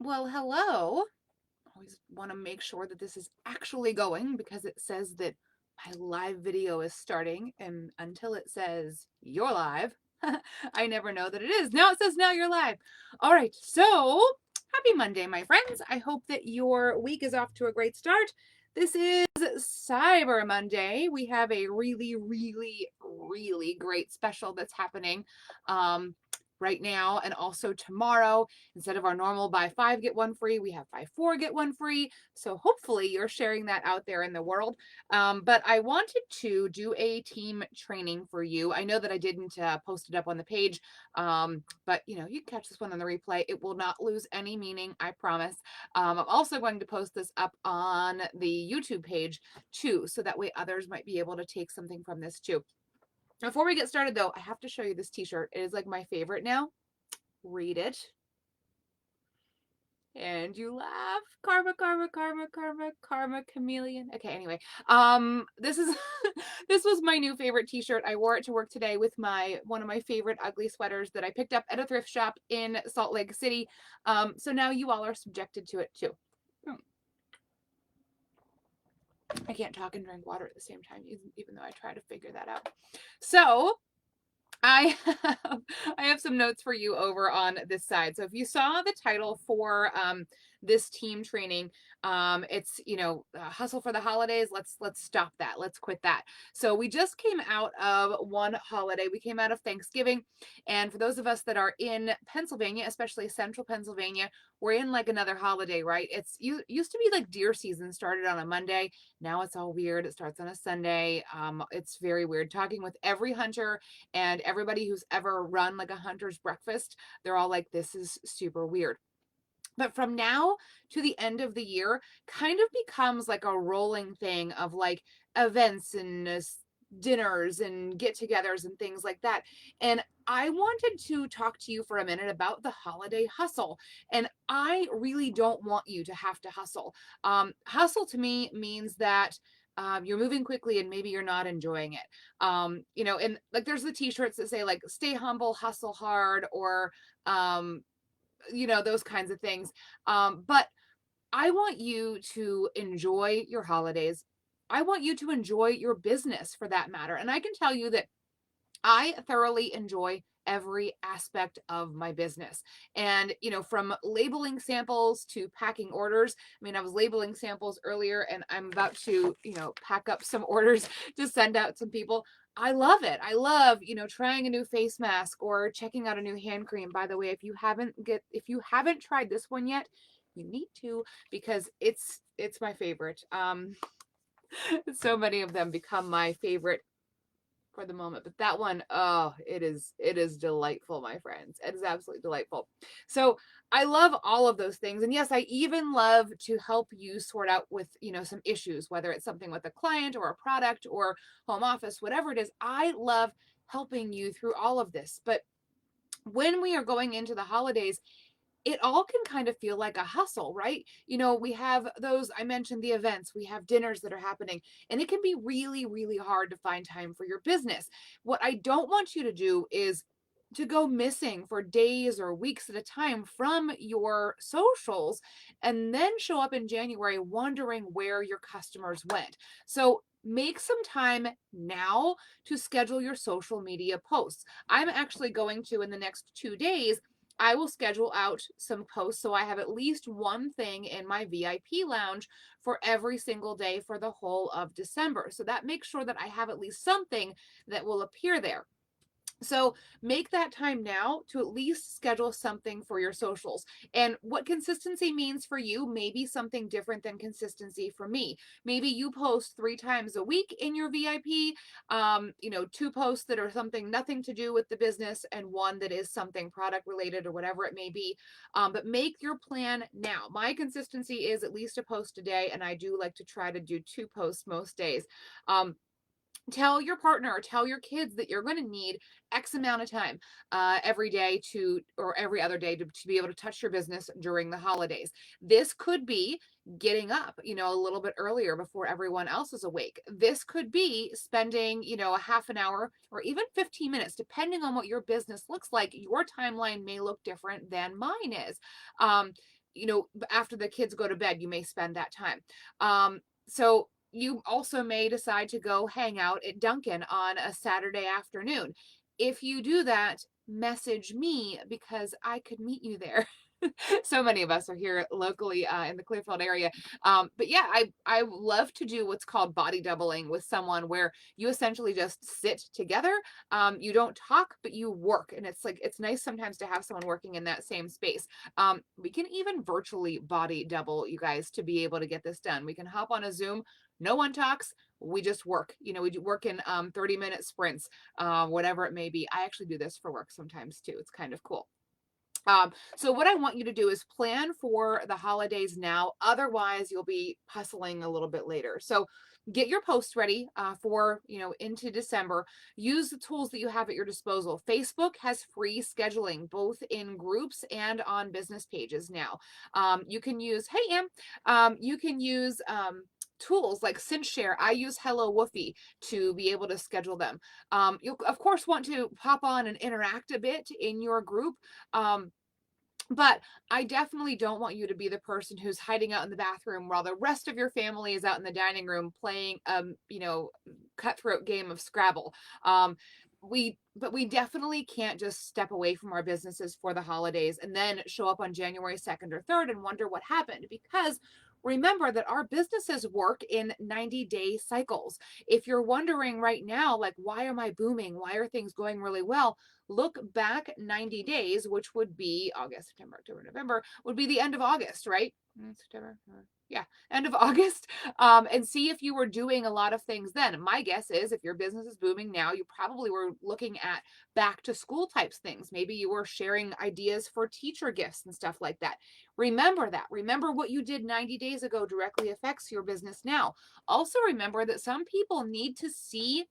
Well, hello. Always want to make sure that this is actually going because it says that my live video is starting, and until it says you're live, I never know that it is. Now it says now you're live. All right, so happy Monday, my friends. I hope that your week is off to a great start. This is Cyber Monday. We have a really, really, really great special that's happening right now and also tomorrow. Instead of our normal buy 5 get 1 free, we have buy 4 get 1 free. So hopefully you're sharing that out there in the world. But I wanted to do a team training for you. I know that I didn't post it up on the page, but you know, you can catch this one on the replay. It will not lose any meaning, I promise. I'm also going to post this up on the YouTube page too, so that way others might be able to take something from this too. Before we get started though, I have to show you this t-shirt. It is like my favorite now. Read it. And you laugh. Karma, karma, karma, karma, karma, chameleon. Okay, anyway. This is this was my new favorite t-shirt. I wore it to work today with my one of my favorite ugly sweaters that I picked up at a thrift shop in Salt Lake City. So now you all are subjected to it too. I can't talk and drink water at the same time, even though I try to figure that out. So I have, I have some notes for you over on this side. So if you saw the title for this team training, it's, you know, hustle for the holidays. Let's stop that. Let's quit that. So we just came out of one holiday. We came out of Thanksgiving. And for those of us that are in Pennsylvania, especially central Pennsylvania, we're in like another holiday, right? It's used to be like deer season started on a Monday. Now it's all weird. It starts on a Sunday. It's very weird. Talking with every hunter and everybody who's ever run like a hunter's breakfast, they're all like, this is super weird. But from now to the end of the year kind of becomes like a rolling thing of like events and dinners and get-togethers and things like that. And I wanted to talk to you for a minute about the holiday hustle. And I really don't want you to have to hustle. Hustle to me means that you're moving quickly and maybe you're not enjoying it. You know, and like there's the t-shirts that say like stay humble, hustle hard, or you know, those kinds of things. But I want you to enjoy your holidays. I want you to enjoy your business for that matter. And I can tell you that I thoroughly enjoy every aspect of my business. And, you know, from labeling samples to packing orders. I mean, I was labeling samples earlier and I'm about to, you know, pack up some orders to send out some people. I love it. I love, you know, trying a new face mask or checking out a new hand cream. By the way, if you haven't tried this one yet, you need to because it's my favorite. So many of them become my favorite for the moment, but that one, oh, it is delightful, my friends. It is absolutely delightful. So I love all of those things, and yes, I even love to help you sort out with, you know, some issues, whether it's something with a client or a product or home office, whatever it is. I love helping you through all of this. But when we are going into the holidays, it all can kind of feel like a hustle, right? You know, we have those, I mentioned the events, we have dinners that are happening, and it can be really, really hard to find time for your business. What I don't want you to do is to go missing for days or weeks at a time from your socials and then show up in January wondering where your customers went. So make some time now to schedule your social media posts. I'm actually going to, in the next 2 days, I will schedule out some posts so I have at least one thing in my VIP lounge for every single day for the whole of December. So that makes sure that I have at least something that will appear there. So make that time now to at least schedule something for your socials. And what consistency means for you may be something different than consistency for me. Maybe you post 3 times a week in your VIP, you know, 2 posts that are something nothing to do with the business and one that is something product related or whatever it may be. But make your plan now. My consistency is at least a post a day, and I do like to try to do 2 posts most days. Tell your partner or tell your kids that you're going to need X amount of time every day to, or every other day to be able to touch your business during the holidays. This could be getting up, you know, a little bit earlier before everyone else is awake. This could be spending, you know, a half an hour or even 15 minutes, depending on what your business looks like. Your timeline may look different than mine is. after the kids go to bed, you may spend that time. So you also may decide to go hang out at Dunkin' on a Saturday afternoon. If you do that, message me because I could meet you there. So many of us are here locally in the Clearfield area. But yeah, I love to do what's called body doubling with someone where you essentially just sit together. You don't talk, but you work. And it's nice sometimes to have someone working in that same space. We can even virtually body double, you guys, to be able to get this done. We can hop on a Zoom. No one talks. We just work. We do work in 30-minute sprints, whatever it may be. I actually do this for work sometimes too. It's kind of cool. So what I want you to do is plan for the holidays now. Otherwise, you'll be hustling a little bit later. So get your posts ready for, into December. Use the tools that you have at your disposal. Facebook has free scheduling, both in groups and on business pages now. You can use, hey, you can use, tools like SynShare. I use Hello Woofy to be able to schedule them. You'll of course want to pop on and interact a bit in your group. But I definitely don't want you to be the person who's hiding out in the bathroom while the rest of your family is out in the dining room playing, cutthroat game of Scrabble. But we definitely can't just step away from our businesses for the holidays and then show up on January 2nd or 3rd and wonder what happened, because remember that our businesses work in 90-day cycles. If you're wondering right now, like, why am I booming? Why are things going really well? Look back 90 days, which would be August, September, October, November, would be the end of August, right? September, yeah, end of August, and see if you were doing a lot of things then. My guess is if your business is booming now, you probably were looking at back to school types things. Maybe you were sharing ideas for teacher gifts and stuff like that. Remember that. Remember what you did 90 days ago directly affects your business now. Also remember that some people need to see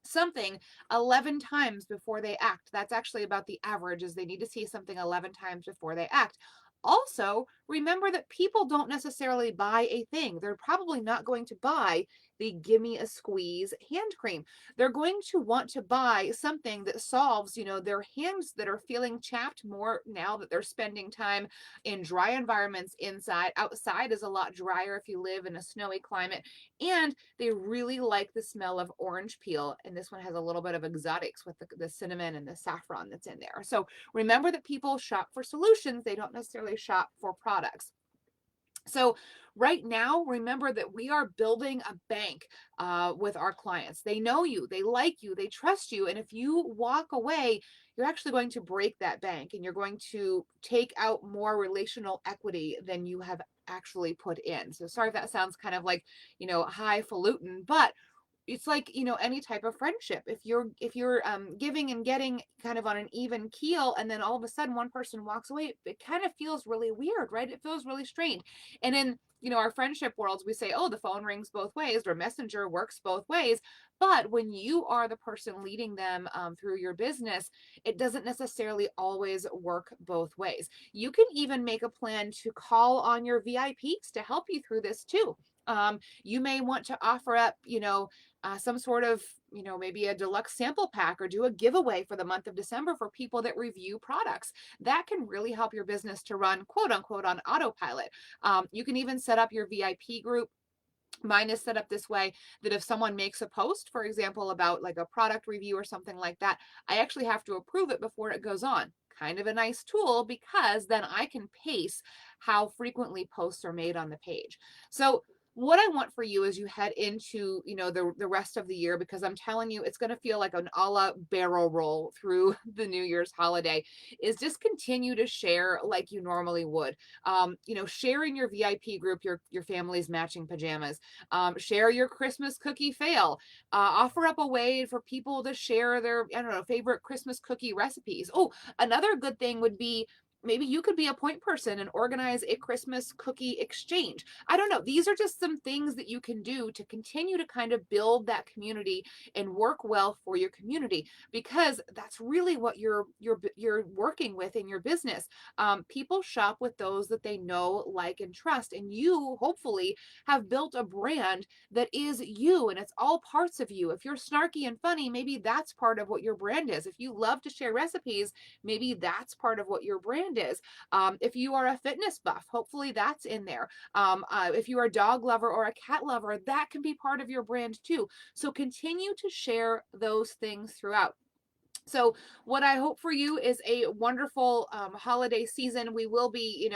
something 11 times before they act. That's actually about the average, is they need to see something 11 times before they act. Also, remember that people don't necessarily buy a thing. They're probably not going to buy the Gimme a Squeeze hand cream. They're going to want to buy something that solves, their hands that are feeling chapped more now that they're spending time in dry environments inside. Outside is a lot drier if you live in a snowy climate. And they really like the smell of orange peel. And this one has a little bit of exotics with the cinnamon and the saffron that's in there. So remember that people shop for solutions. They don't necessarily shop for products. So right now, remember that we are building a bank with our clients. They know you, they like you, they trust you. And if you walk away, you're actually going to break that bank and you're going to take out more relational equity than you have actually put in. So sorry if that sounds kind of like, highfalutin, but it's like, any type of friendship. If you're giving and getting kind of on an even keel, and then all of a sudden one person walks away, it kind of feels really weird, right? It feels really strange. And in our friendship worlds, we say, oh, the phone rings both ways, or messenger works both ways. But when you are the person leading them through your business, it doesn't necessarily always work both ways. You can even make a plan to call on your VIPs to help you through this too. You may want to offer up, some sort of, maybe a deluxe sample pack, or do a giveaway for the month of December for people that review products. That can really help your business to run, quote unquote, on autopilot. You can even set up your VIP group. Mine is set up this way that if someone makes a post, for example, about like a product review or something like that, I actually have to approve it before it goes on. Kind of a nice tool, because then I can pace how frequently posts are made on the page. So what I want for you as you head into, the rest of the year, because I'm telling you, it's going to feel like an a la barrel roll through the New Year's holiday, is just continue to share like you normally would. Share in your VIP group your family's matching pajamas. Share your Christmas cookie fail. Offer up a way for people to share their, I don't know, favorite Christmas cookie recipes. Oh, another good thing would be, maybe you could be a point person and organize a Christmas cookie exchange. I don't know. These are just some things that you can do to continue to kind of build that community and work well for your community, because that's really what you're working with in your business. People shop with those that they know, like, and trust, and you hopefully have built a brand that is you, and it's all parts of you. If you're snarky and funny, maybe that's part of what your brand is. If you love to share recipes, maybe that's part of what your brand brand is. If you are a fitness buff, hopefully that's in there. If you are a dog lover or a cat lover, that can be part of your brand too. So continue to share those things throughout. So what I hope for you is a wonderful holiday season. We will be,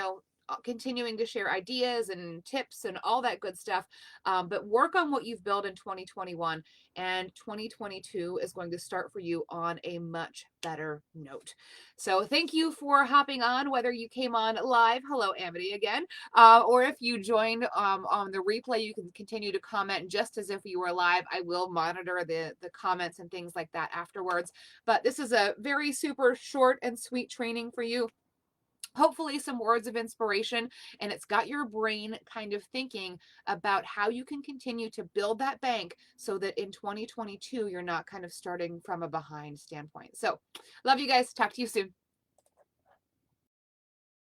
continuing to share ideas and tips and all that good stuff. But work on what you've built in 2021, and 2022 is going to start for you on a much better note. So thank you for hopping on, whether you came on live, hello Amity again, or if you joined on the replay, you can continue to comment just as if you were live. I will monitor the comments and things like that afterwards. But this is a very super short and sweet training for you. Hopefully some words of inspiration, and it's got your brain kind of thinking about how you can continue to build that bank so that in 2022 you're not kind of starting from a behind standpoint. So love you guys. Talk to you soon.